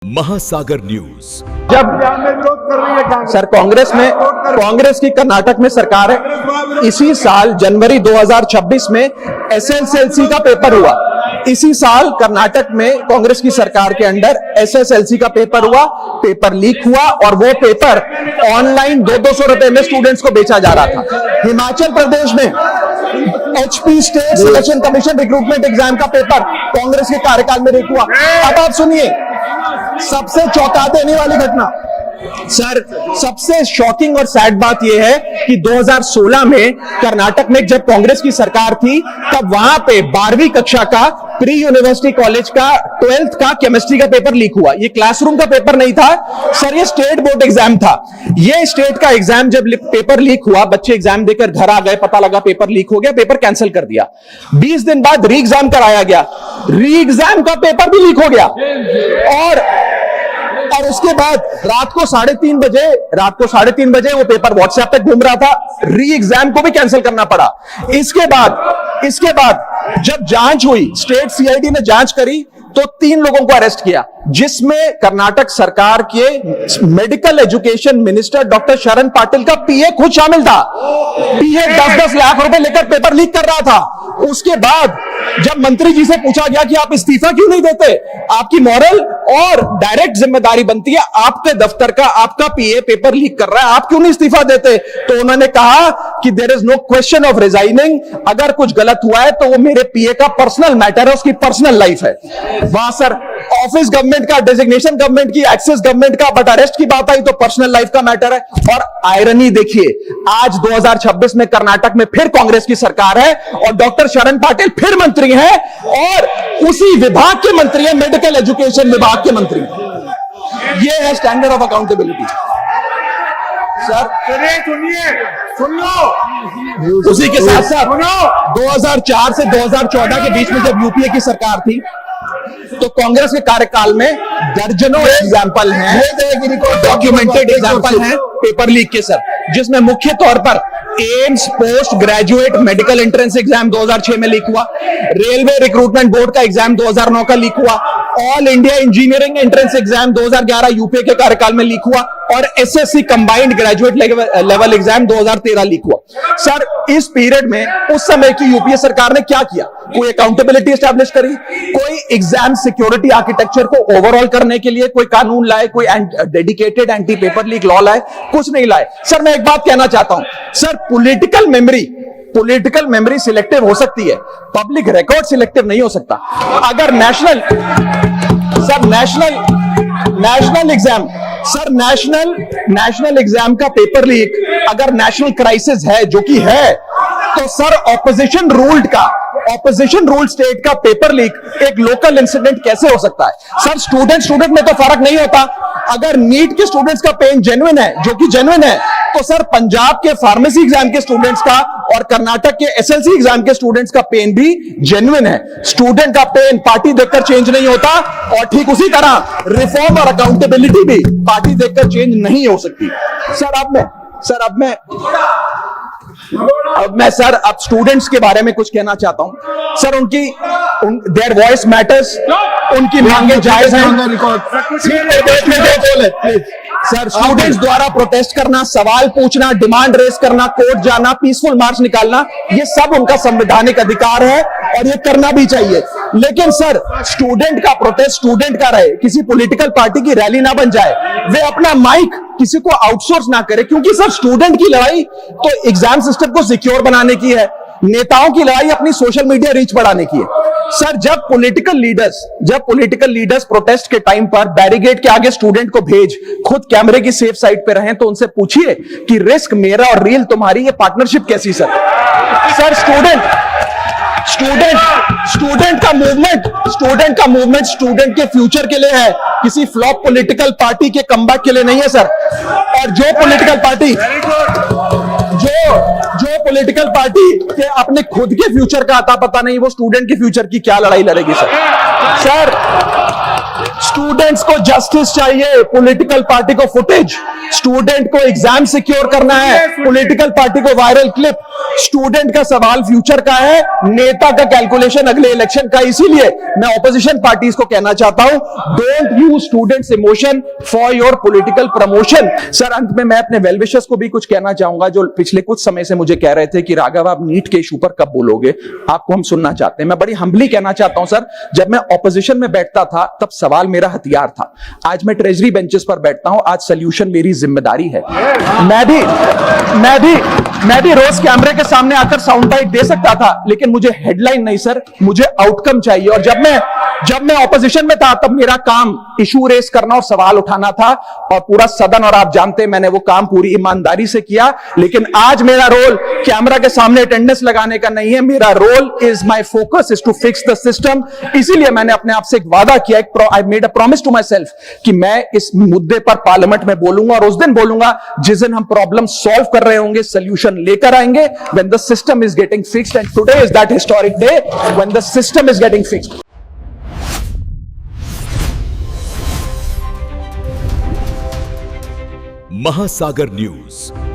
महासागर न्यूज। जब सर कांग्रेस की कर्नाटक में सरकार है, इसी साल जनवरी 2026 में एसएसएलसी का पेपर हुआ। इसी साल कर्नाटक में कांग्रेस की सरकार के अंडर एसएसएलसी का पेपर हुआ, पेपर लीक हुआ और वो पेपर ऑनलाइन 200 रुपए में स्टूडेंट्स को बेचा जा रहा था। हिमाचल प्रदेश में HP state selection commission recruitment exam का पेपर कांग्रेस के कार्यकाल में लीक हुआ। अब आप सुनिए सबसे चौंका देने वाली घटना। सर सबसे शॉकिंग और सैड बात यह है कि 2016 में कर्नाटक में जब कांग्रेस की सरकार थी तब वहां पे 12वीं कक्षा का प्री यूनिवर्सिटी कॉलेज का 12th का केमिस्ट्री का पेपर लीक हुआ। ये क्लासरूम का पेपर नहीं था सर, ये स्टेट बोर्ड एग्जाम था। ये स्टेट का एग्जाम जब पेपर लीक हुआ, बच्चे एग्जाम देकर घर आ गए, पता लगा पेपर लीक हो गया, पेपर कैंसिल कर दिया। 20 दिन बाद री एग्जाम कराया गया, री एग्जाम का पेपर भी लीक हो गया और उसके बाद रात को 3:30 बजे वो पेपर व्हाट्सएप पे घूम रहा था, री एग्जाम को भी कैंसिल करना पड़ा। इसके बाद जब जांच हुई, स्टेट सीआईडी ने जांच करी तो 3 लोगों को अरेस्ट किया, जिसमें कर्नाटक सरकार के मेडिकल एजुकेशन मिनिस्टर डॉक्टर शरण पाटिल का पीए खुद शामिल था। पीए 10-10 लाख रुपए लेकर पेपर लीक कर रहा था। उसके बाद जब मंत्री जी से पूछा गया कि आप इस्तीफा क्यों नहीं देते, आपकी मॉरल और डायरेक्ट जिम्मेदारी बनती है आपके दफ्तर का, आपका पीए पेपर लीक कर रहा है, आप क्यों नहीं इस्तीफा देते, तो उन्होंने कहा कि there is no question of resigning, अगर कुछ गलत हुआ है तो वो मेरे पीए का पर्सनल मैटर है, उसकी पर्सनल लाइफ है। वहां सर ऑफिस गवर्नमेंट का, डेजिग्नेशन गवर्नमेंट की, एक्सेस गवर्नमेंट का, बट अरेस्ट की बात आई तो पर्सनल लाइफ का मैटर है। और आयरनी देखिए, आज 2026 में कर्नाटक में फिर कांग्रेस की सरकार है और डॉक्टर शरण पाटिल फिर मंत्री हैं और उसी विभाग के मंत्री हैं, मेडिकल एजुकेशन विभाग के मंत्री। ये है स्टैंडर्ड ऑफ अकाउंटेबिलिटी सर। सुन लो, उसी के साथ साथ 2004 से 2014 के बीच में जब यूपीए की सरकार थी तो कांग्रेस के कार्यकाल में दर्जनों एग्जाम्पल हैं, डॉक्यूमेंटेड एग्जाम्पल हैं पेपर लीक के सर, जिसमें मुख्य तौर पर AIIMS post graduate medical entrance exam 2006 में लीक हुआ, रेलवे रिक्रूटमेंट बोर्ड का एग्जाम 2009 का लीक हुआ, all India engineering entrance exam 2011 UPA के कार्यकाल में लीक हुआ और SSC combined graduate level exam 2013 leak हुआ। सर इस पीरियड में उस समय की यूपीए सरकार ने क्या किया? कोई अकाउंटेबिलिटी एस्टैब्लिश करी, कोई एग्जाम सिक्योरिटी आर्किटेक्चर को ओवरऑल करने के लिए कोई कानून लाए, कोई dedicated anti paper leak law लाए, कुछ नहीं लाए। सर मैं एक बात कहना चाहता हूं सर, पॉलिटिकल मेमोरी सिलेक्टिव हो सकती है, पब्लिक रिकॉर्ड सिलेक्टिव नहीं हो सकता। अगर नेशनल एग्जाम का पेपर लीक अगर नेशनल क्राइसिस है, जो कि है, तो सर ऑपोजिशन रूल्ड स्टेट का पेपर लीक एक लोकल इंसिडेंट कैसे हो सकता है? सर स्टूडेंट में तो फर्क नहीं होता। अगर नीट के स्टूडेंट्स का पेन जेन्युइन है, जो कि जेन्युइन है, तो सर पंजाब के फार्मेसी एग्जाम के स्टूडेंट्स का और कर्नाटक के एसएलसी एग्जाम के स्टूडेंट्स का पेन भी जेन्युइन है। स्टूडेंट का पेन पार्टी देखकर चेंज नहीं होता और ठीक उसी तरह रिफॉर्म और अकाउंटेबिलिटी भी पार्टी देखकर चेंज नहीं हो सकती। अब स्टूडेंट्स के बारे में कुछ कहना चाहता हूं सर। देयर वॉइस मैटर्स, उनकी मांगे जायज हैं। सर स्टूडेंट्स द्वारा प्रोटेस्ट करना, सवाल पूछना, डिमांड रेस करना, कोर्ट जाना, पीसफुल मार्च निकालना, ये सब उनका संवैधानिक अधिकार है और ये करना भी चाहिए। लेकिन सर स्टूडेंट का प्रोटेस्ट स्टूडेंट का रहे, किसी पॉलिटिकल पार्टी की रैली ना बन जाए, वे अपना माइक किसी को आउटसोर्स ना करे, क्योंकि सर स्टूडेंट की लड़ाई तो एग्जाम सिस्टम को सिक्योर बनाने की है, नेताओं की लड़ाई अपनी सोशल मीडिया रीच बढ़ाने की है। सर जब पॉलिटिकल लीडर्स प्रोटेस्ट के टाइम पर बैरिकेड के आगे स्टूडेंट को भेज खुद कैमरे की सेफ साइड पे रहें, तो उनसे पूछिए कि रिस्क मेरा और रील तुम्हारी, ये पार्टनरशिप कैसी? सर स्टूडेंट का मूवमेंट स्टूडेंट के फ्यूचर के लिए है, किसी फ्लॉप पॉलिटिकल पार्टी के कमबैक के लिए नहीं है सर। और जो पॉलिटिकल पार्टी के अपने खुद के फ्यूचर का आता पता नहीं, वो स्टूडेंट के फ्यूचर की क्या लड़ाई लड़ेगी सर? स्टूडेंट्स को जस्टिस चाहिए, पॉलिटिकल पार्टी को फुटेज। स्टूडेंट को एग्जाम सिक्योर करना है, पॉलिटिकल पार्टी को वायरल क्लिप। स्टूडेंट का सवाल फ्यूचर का है, नेता का कैलकुलेशन अगले इलेक्शन का। इसीलिए मैं ऑपोजिशन पार्टीज को कहना चाहता हूं, don't use students emotion for your political promotion. Sir, अंत में मैं अपने वेल विशर्स को भी कुछ कहना चाहूंगा, जो पिछले कुछ समय से मुझे कह रहे थे कि राघव आप नीट के इशू पर कब बोलोगे, आपको हम सुनना चाहते हैं। मैं बड़ी हम्बली कहना चाहता हूं सर, जब मैं ऑपोजिशन में बैठता था तब सवाल मेरा हथियार था। आज मैं ट्रेजरी बेंचेस पर बैठता हूं, आज सोल्यूशन मेरी जिम्मेदारी है। मैं भी रोज कैमरे के सामने आकर साउंड बाइट दे सकता था, लेकिन मुझे हेडलाइन नहीं सर, मुझे आउटकम चाहिए। और जब मैं ऑपोजिशन में था तब मेरा काम इशू रेस करना और सवाल उठाना था, और पूरा सदन और आप जानते हैं मैंने वो काम पूरी ईमानदारी से किया। लेकिन आज मेरा रोल कैमरा के सामने अटेंडेंस लगाने का नहीं है, मेरा role is my focus is to fix the system. इसीलिए मैंने अपने आप से एक वादा किया, I made a promise to myself कि मैं इस मुद्दे पर पार्लियामेंट में बोलूंगा, और उस दिन बोलूंगा जिस दिन हम प्रॉब्लम सॉल्व कर रहे होंगे, सोल्यूशन लेकर आएंगे, when the system is getting fixed, and today is that historic day when the system is getting fixed. महासागर न्यूज।